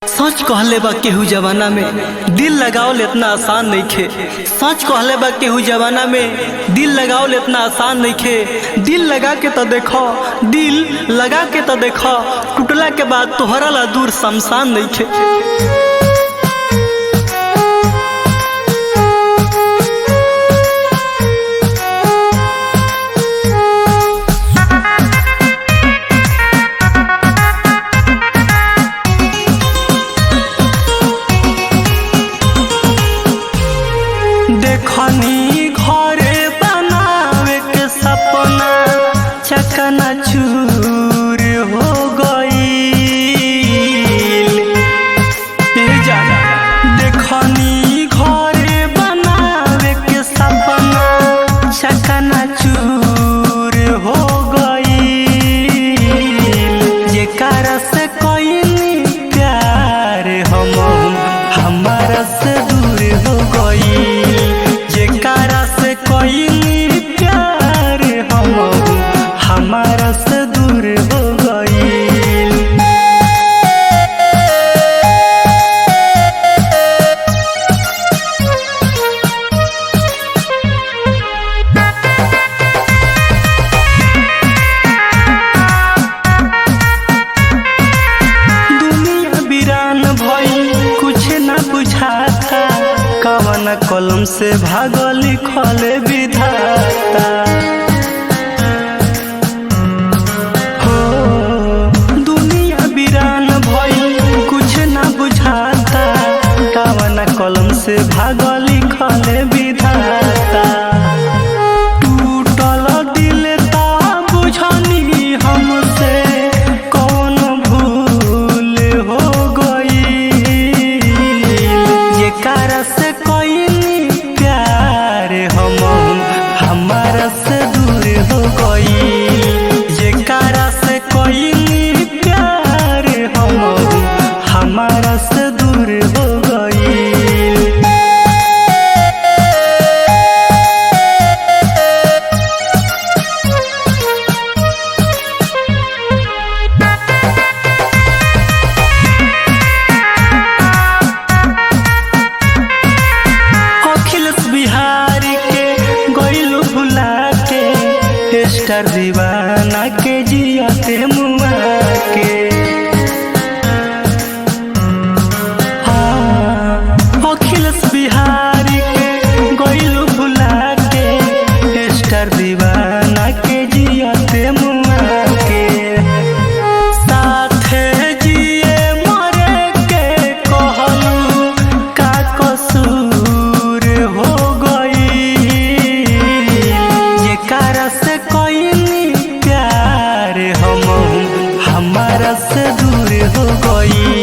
सच कहले बा केहू जमाना में दिल लगावल इतना आसान नहीं खे। सच कहले बा केहू जमाना में दिल लगावल इतना आसान नहीं खे। दिल लगा के तो देखो, दिल लगा के तो देखो, टूटला के बाद तोहरा ला दूर शमशान नहीं खे। देखनी घरे बनावे के सपना चकनाचूर हो गईल। देखनी घरे बनावे के सपना चकनाचूर हो गईल। जेकरा से कोई प्यार हमारा से दूर हो गईल। जेकरा से कोई प्यार हमारा से दूर हो गईल। दुनिया वीरान भइल, कुछ न बुझाता, कवन कलम से भागल लिखल विधाता। हो दुनिया वीरान भइल, कुछ न बुझाता, कवन कलम से भागल लिखल विधाता। टूटल दिल ता बुझनी हमसे कौन भूल हो गई। जेकरा से हमारा से दूर हो गई। जेकरा से कोई प्यार हमारा से दूर हो गई। अखिलेश बिहारी के गइलू भुला के, स्टार दीवाना के जियाते मुआ के। हाँ अखिलेश बिहारी के गइलू भुला के, स्टार दीवाना के जियाते मुआ के। साथे जिए मरे के कहलू का कसूर हो गई। जेकरा से कोई प्यार हमारा से दूर हो गई।